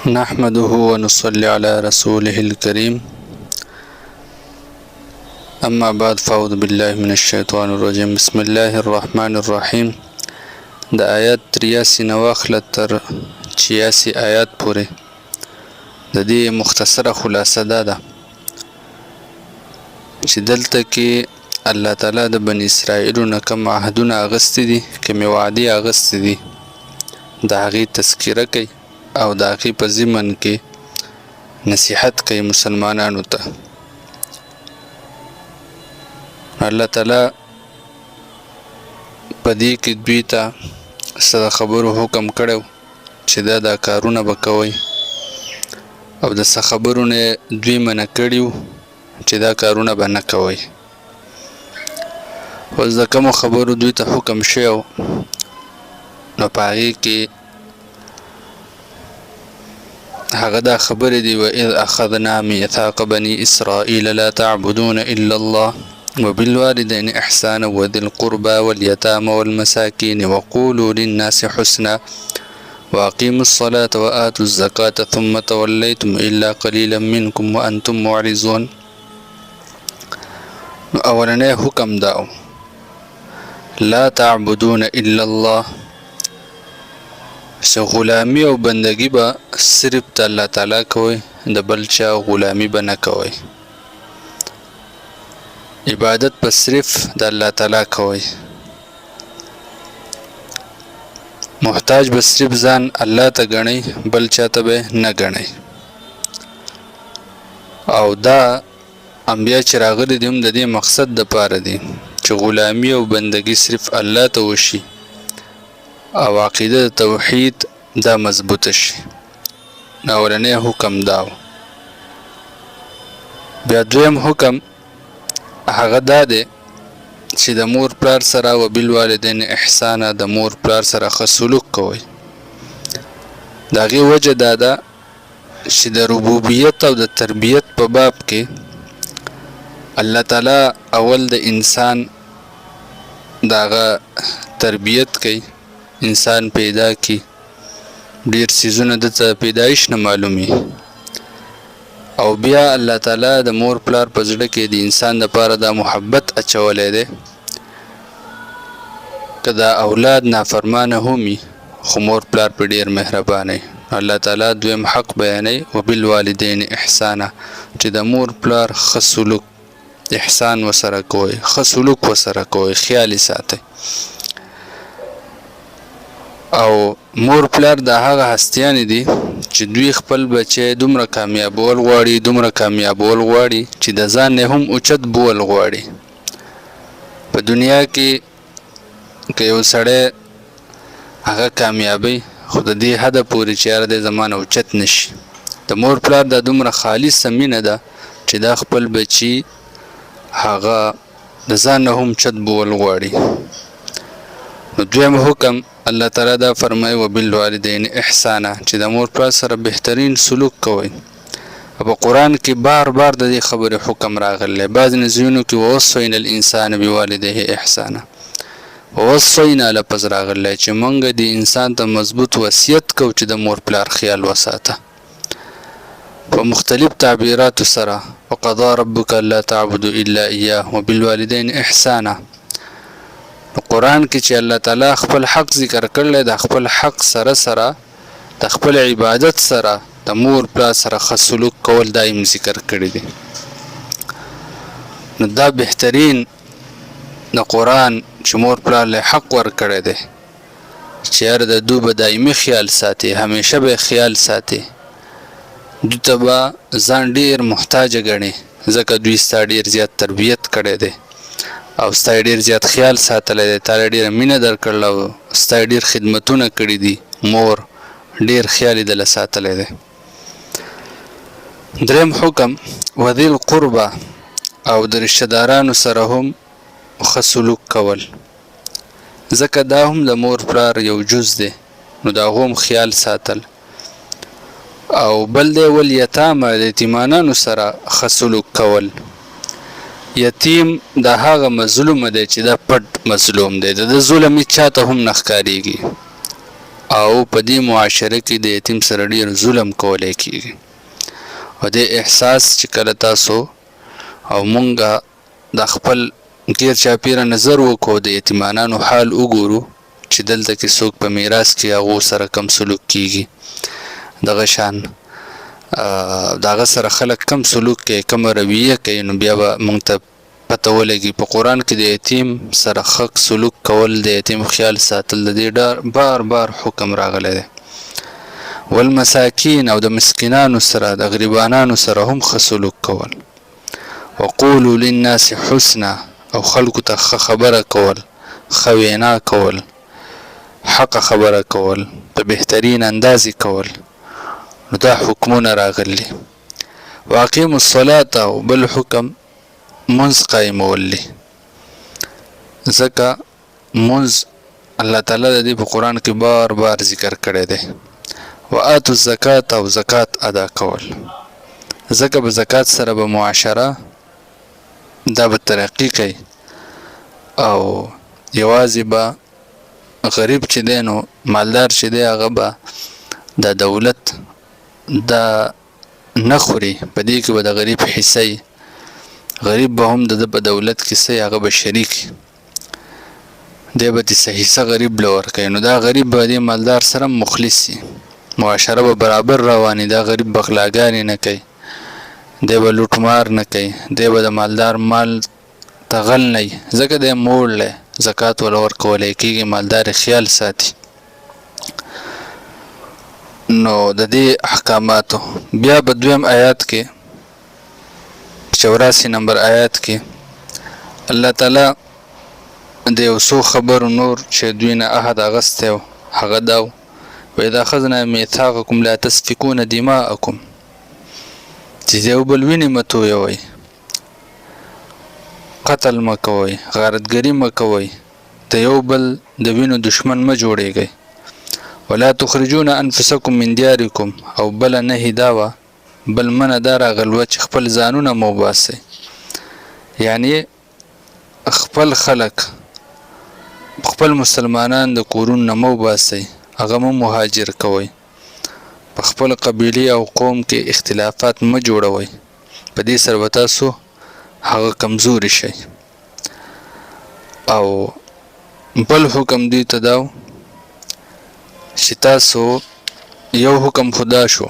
نحمده ونصلي على رسوله الكريم أما بعد فأعوذ بالله من الشيطان الرجيم بسم الله الرحمن الرحيم. د آیات 83 نواخله تر 86 آیات پورې د دې مختصره خلاصه ده چې دلته کې الله تعالی د بنی اسرائیلو نه کوم عهدونه اغستې دي، کومې وعدې اغستې دي، د هغې تذکره کوي او د هغې په ضمن کې نصیحت کوي مسلمانانو ته. الله تعالی په دې کې دوی ته څه د خبرو حکم کړی چې دا کارونه به کوئ، او د څه خبرو نه دوی منع کړي چې دا کارونه به نه کوئ. اوس د کومو خبرو دوی ته حکم شوی نو په هغې کې هغه دا خبرې دي: وَإِذْ أَخَذْنَا مِيثَاقَ بَنِي إِسْرَائِيلَ لَا تَعْبُدُونَ إِلَّا اللَّهَ وَبِالْوَالِدَيْنِ إِحْسَانًا وَذِي الْقُرْبَى وَالْيَتَامَى وَالْمَسَاكِينِ وَقُولُوا لِلنَّاسِ حُسْنًا وَأَقِيمُوا الصَّلَاةَ وَآتُوا الزَّكَاةَ ثُمَّ تَوَلَّيْتُمْ إِلَّا قَلِيلًا مِّنكُمْ وَأَنْتُمْ مُعْرِضُونَ. اولنی حکم داو لا تعبدون الا الله، چې غلامی او بندگی به صرف د الله تعالی کوئ، د بل چا غلامی به نه کوئ. عبادت به صرف د الله تعالی کوئ، محتاج به صرف ځان الله ته ګڼئ، بل چا ته به نه ګڼئ. او دا انبیا چې راغلي دي هم د دې مقصد دپاره دي چې غلامی او بندگی صرف الله ته وشي او عقیده د توحید دا مضبوطه شي. اولنی حکم داو. بیا دویم حکم هغه دا دی چې د مور پلار سره و بالوالدین احسانا، د مور پلار سره ښه سلوک کوئ. د هغې وجه دا ده چې د ربوبیت او د تربیت په باب کې الله تعالی اول د انسان دغه تربیت کوي، انسان پیدا کی، ډیر سیزونه د پیدایش نه معلومي، او بیا الله تعالی د مور پلار په زړه کې د انسان لپاره دا محبت اچولی دی که دا اولاد نافرمانه همي خو مور پلار په ډیر مهربانه. الله تعالی دویم حق بیانوي وبالوالدین احسانا، چې د مور پلار ښه سلوک احسان وسره کوئ، ښه سلوک وسره کوئ، خیال یې ساتئ. او مور پلار د هغه هستیانې دي چې دوی خپل بچی دومره کامیابول غواړي چې د ځان نه هم اوچت بول غواړي. په دنیا کې که یو سړی هغه کامیابی خو د دې حده پورې چې یاره دی زما نه اوچت نشي. د مور پلار دا دومره خالصه مینه ده چې دا خپل بچي هغه د ځان نه هم چت بول غواړي. نو دویم حکم الله تعالی دا فرمایي وبالوالدین احسانا، چې د مور پلار سره بهترین سلوک کوئ. په قرآن کې بار بار د دې خبرې حکم راغلی. بعض نظرونو کې ووصینا الانسان بوالديه احسانا، ووصینا لفظ راغلی چې موږ د انسان ته مضبوط وصیت کوو چې د مور پلار خیال وساته په مختلف تعبیراتو سره. وقضى ربك الا تعبدوا الا اياه وبالوالدين احسانا. قرآن کې چې الله تعالی خپل حق ذکر کړلی، د خپل حق سره سره د خپل عبادت سره د مور پلار سره ښه سلوک کول دایم ذکر کړی دی. نو دا بهترین د قرآن چې مور پلار له حق ورکړی دی چې یاره د دوی به دایمي خیال ساتي، همیشه به خیال ساتي، دوی ته به ځان ډیر محتاجه ګڼي ځکه دوی ستا ډیر زیات تربیت کړی دی او ستا ډیر زیات خیال ساتلی دی، تا له ډیره مینه درکړله او ستا ډیر خدمتونه کړي دي، مور ډیر خیال یې دله ساتلی دی. دریم حکم وذی القربه، او د رشته دارانو سره هم ښه سلوک کول، ځکه دا هم د مور پلار یو جز دی، نو د هغو هم خیال ساتل. او بل دی والیتامه، د یتیمانانو سره ښه سلوک کول. یتیم دا هغه مظلوم دی چې دا پټ مظلوم دی، د ظلم چاته هم نه ښکارېږي، او په دې معاشره کې د یتیم سره ډیر ظلم کولی کیږي او د احساس چې کله تاسو او مونږه د خپل غیر چاپیره نظر وکړو د یتیمانانو حال وګورو چې دلته کې څوک په میراث کې هغو سره کم سلوک کیږي دغه شان دغه سره خلک کم سلوک کوي کم رویه کوي نو بیا به مونږ ته پته ولګي په قرآن کې د یتیم سره ښه سلوک کول د یتیم خیال ساتل د دې بار بار حکم راغلی دی والمساکین او د مسکینانو سره د غریبانانو سره هم ښه سلوک کول وقولوا للناس حسنا او خلکو ته ښه خبره کول ښه وینا کول حق خبره کول په بهترین اندازې کول نو دا حکمونه راغلي واقیموا الصلاة او بل حکم منځ قایمول دی ځکه منځ الله تعالی د دې په قرآن کې بار بار ذکر کړی دی وآتوا الزکاة او زکات ادا کول ځکه به زکات سره به معاشره دا به ترقی کوي او یوازې به غریب چې دی نو مالدار چې دی هغه به د دولت دا نه خوري په دې کې به د غریب حصه غریب به هم د په دولت کې څه هغه به شریک دی به د حصه غریب له ورکوي نو دا غریب به د مالدار سره مخلص شي معاشره به برابر رواني دا غریب بغلاګانې نه کوي دی به لوټمار نه کوي دی به د مالدار مال ته غل نه وي ځکه دی موړ دی زکات ول ورکولی کېږي مالدار خیال ساتي نو د دې احکاماتو بیا په دویم آیات کې 84 نمبر آیات کې الله تعالی د یو څو خبرو نور چې دوی نه عهد اخیستی و هغه دا و وإذا أخذنا ميثاقكم لا تسفكون دماءكم چې یو بل وینې مه تویوئ قتل مه کوئ غارتګري مه کوئ د یو بل د وینو دشمن مه جوړیږئ ولا تخرجون انفسکم من دیارکم او بله نهي دا وه بل منه دا راغلوه چې خپل ځانونه مه وباسئ یعنی خپل خلک خپل مسلمانان د کورونو نه مه وباسئ هغه مه مهاجر کوئ په خپل قبیلې او قوم کې اختلافات مه جوړوئ په دې سره به تاسو هغه کمزوري شئ او بل حکم دوی ته دا و چې تاسو یو حکم خدا شو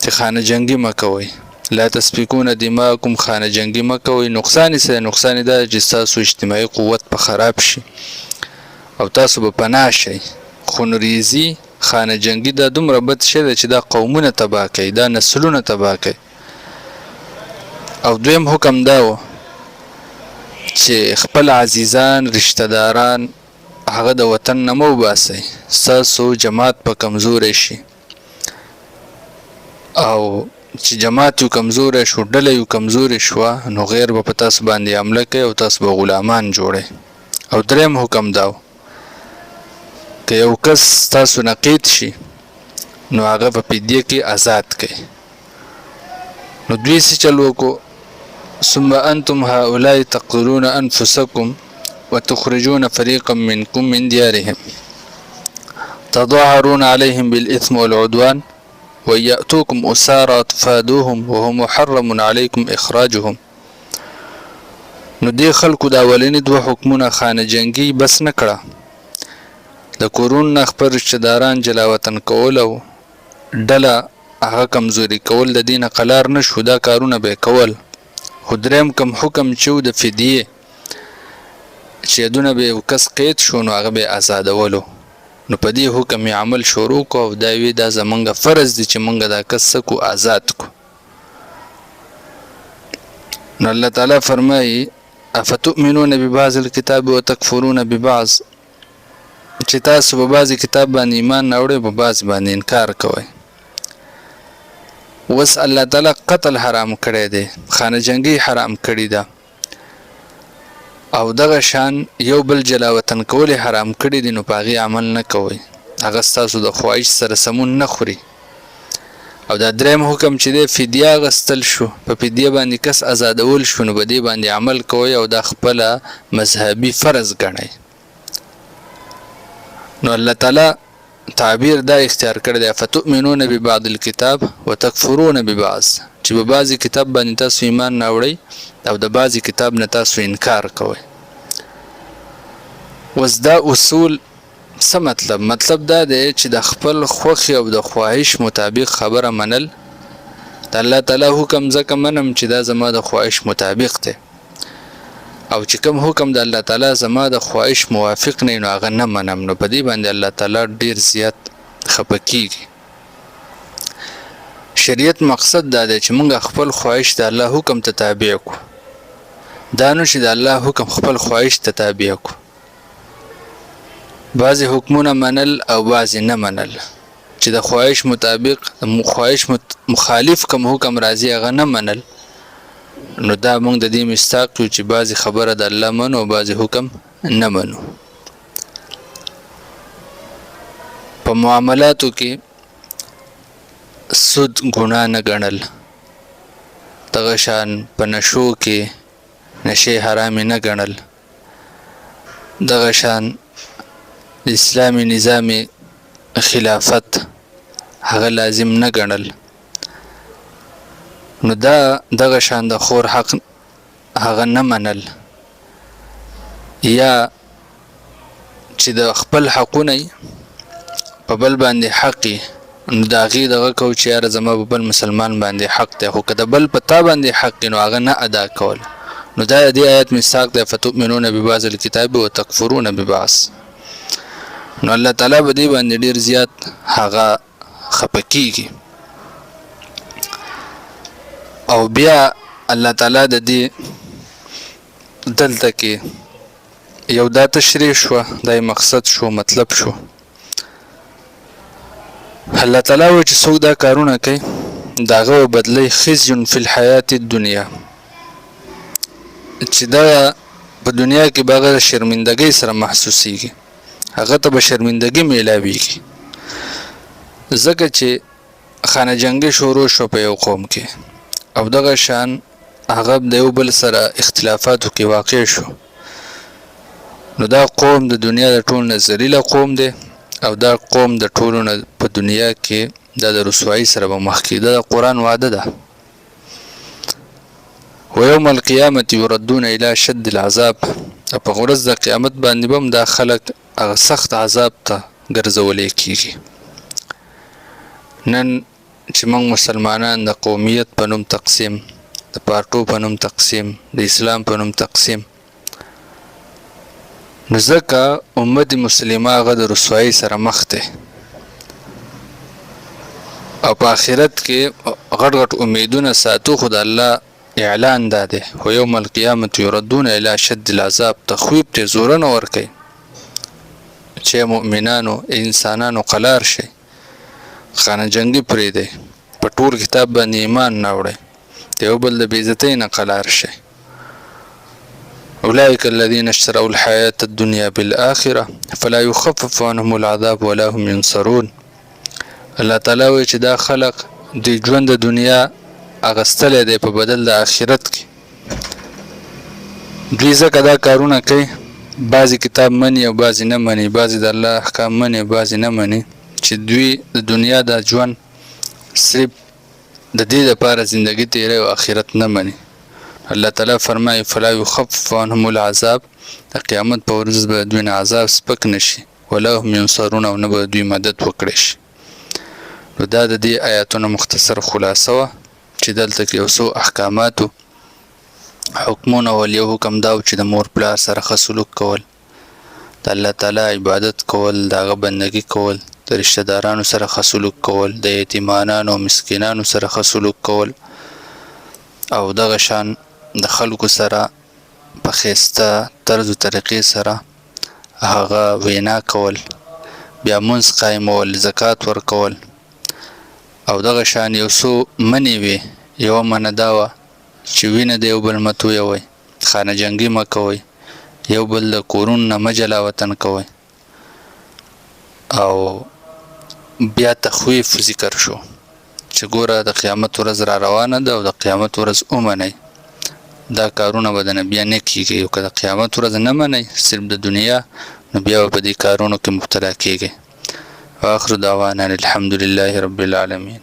چې خانه جنګي مه کوئ لا تسفکون دماءکم خانه جنګي مه کوئ نقصان یې نقصان دا چې ستاسو اجتماعي قوت په خراب شي او تاسو به پناه شئ خونریزي خانه جنګي دا دومره بد شی دی چې دا قومونه تباه کوي دا نسلونه تباه کوي او دویم حکم دا و چې خپل عزیزان رشتہ داران هغه د وطن نه مه وباسئ ستاسو جماعت په کمزوری شي او چې جماعت یو کمزوری شو ډله یو کمزوری شوه نو غیر به په تاسو باندې حمله کوي او تاسو به غلامان جوړئ او دریم حکم دا و که یو کس تاسو نه قید شي نو هغه په فدیه کې آزاد کړئ نو دوی څه چل وکړو ثم انتم هؤلاء تقتلون انفسكم وتخرجون فريقا منكم من ديارهم تظاهرون عليهم بالإثم والعدوان وإن يأتوكم أسارى تفادوهم وهو محرم عليكم إخراجهم نو دې خلکو د اولینې دوه حکمونه خانه جنګي بس نه کړه د کورونو نه خپل رشته داران جلا وطن کول او ډله هغه کمزوري کول د دې نه قلار نه شو دا کارونه به کول خو دریم کم حکم چې د فدیې چې یادونه به یو کس قید شو نو هغه به آزادولو نو په دې حکم یې عمل شروع کو او دا وی دا زمونږ فرض دی چې مونږ دا کس کو آزاد کو نو الله تعالی فرمایي افتؤمنون ببعض الكتاب وتكفرون ببعض چې تاسو په بعضې کتاب باندې ایمان نه وړئ په بعضې باندې انکار کوئ اوس الله تعالی قتل حرام کړی دی خانه جنګي حرام کړی ده او دغه شان یو بل جلا وطن کول حرام کړی دي نو په هغې عمل نه کوئ هغه ستاسو د خواهش سره سمون نه خوري او دا دریم حکم چې دی فدیه اخیستل شو په فدیه باندې کس آزادول شو نو په دې باندې عمل کوئ او دا خپله مذهبي فرض ګڼئ نو الله تعالی تعبیر دا اختیار کړی دی فتؤمنون ببعض الكتاب وتکفرون ببعض چې په بعضې کتاب باندې تاسو ایمان راوړئ او د بعضې کتاب نه تاسو انکار کوئ. اوس دا اصول څه مطلب دا دی چې د خپل خوښې او د خواهش مطابق خبره منل د الله تعالی حکم ځکه منم چې دا زما د خواهش مطابق دی او چې کوم حکم د الله تعالی زما د خواهش موافق نه نو هغه نه منم نو په دې باندې الله تعالی ډیر زیات خفه کیږي. شریعت مقصد دا دی چې موږ خپل خواهش د الله حکم ته تابع کړو دا نو چې د الله حکم خپل خواهش ته تابع کړو بعضې حکمونه منل او بعضې نه منل چې د خواهش مطابق خواهش مخالف کوم حکم راځي هغه نه منل نو دا موږ د دې مستحق یو چې بعضې خبره د الله منو او بعضې حکم نه منو. په معاملاتو کې سود ګناه نه ګڼل دغه شان په نشو کې نشې حرامې نه ګڼل دغه شان د اسلامي نظام خلافت هغه لازم نه ګڼل نو دا دغه شان د خور حق هغه نه منل یا چې د خپل حقونه په بل باندې حق نو د هغې دغه کوو چې یاره زما په بل مسلمان باندې حق دی خو که د بل په تا باندې حق نو هغه نه ادا کول نو دا د دې آیت مصداق دی فتؤمنون ببعض الکتاب وتکفرون ببعض نو الله تعالی په دې باندې ډیر زیات هغه خفه کیږي. او بیا الله تعالی د دې دلته کې یو دا تشریح شوه دا مقصد شو مطلب شو الله تعالی و چې څوک دا کارونه کوي د هغه بدلی خزي فی الحیات الدنیا چې دا په دنیا کې به هغه شرمندګۍ سره محسوسیږي هغه ته به شرمندګي میلاویږي ځکه چې خانه جنګي شروع شو په یو قوم کې او دغه شان هغه د یو بل سره اختلافاتو کې واقع شو نو دا قوم د دنیا د ټول نه ذلیله قوم دی او دا قوم د ټولو نه په دنیا کې دا د رسوایي سره به مخ کېده د قرآن وعده ده ویوم القیامة یردون الی شد العذاب په ورځ د قیامت باندې به هم دا خلک هغه سخت عذاب ته ګرځولی کېږي. نن چې موږ مسلمانان د قومیت په نوم تقسیم د پارټو په نوم تقسیم د اسلام په نوم تقسیم نو ځکه امت مسلمه هغه د رسوایي سره مخ دی او په آخرت کې غټ غټ امیدونه ساتو خو د الله اعلان دا دی و یوم القیامة یردون الی شد العذاب تخویب ته زورونه ورکوي چې مؤمنانو انسانانو قلار شي خانه جنګي پرېږدئ په ټول کتاب باندې ایمان نه وړئ د یو بل د بېعزتۍ نه قلار شي اولئک الذین اشتروا الحیاة الدنیا بالآخرة فلا یخفف عنهم العذاب ولا هم ینصرون. الله تعالی وایي چې دا خلق د ژوند د دنیا اغستلی دی په بدل د آخرت کې دوی ځکه دا کارونه کوي بعضې کتاب مني او بعضې نه مني بعضې د الله احکام مني بعضې نه مني چې دوی د دنیا د ژوند صرف د دې دپاره زندګي تیری او آخرت نه مني. الله تعالی فرمایي فلا یخفف عنهم العذاب د قیامت په ورځ به دوی نه عذاب سپک نشي ولا هم ینصرون او نه به دوی مدد وکړی شي. نو دا د دې آیاتونو مختصر خلاصه وه چې دلته کې یو څو احکاماتو حکمونه ول یو حکم دا و چې د مور پلار سره ښه سلوک کول د الله تعالی عبادت کول د هغه بندګي کول د رشته دارانو سره ښه سلوک کول د یتیمانانو او مسکینانو سره ښه سلوک کول او دغه شان د خلکو سره په ښایسته طرز و طریقې سره هغه وینا کول بیا مونځ قایمول زکات ورکول او دغه شان یو څو منې وې یوه منه دا وه چې وینه د یو بل مه تویوئ خانه جنګي مه کوئ یو بل د کورونو نه مه جلا وطن کوئ او بیا تخویف ذکر شو چې ګوره د قیامت ورځ را روانه ده او د قیامت ورځ ومنئ دا کارونه به د نه بیا نه کیږي او که د قیامت ورځ نه منئ صرف د دنیا نو بیا به په دې کارونو کې مبتلا کیږئ. واخر دعوانا الحمد لله رب العالمين.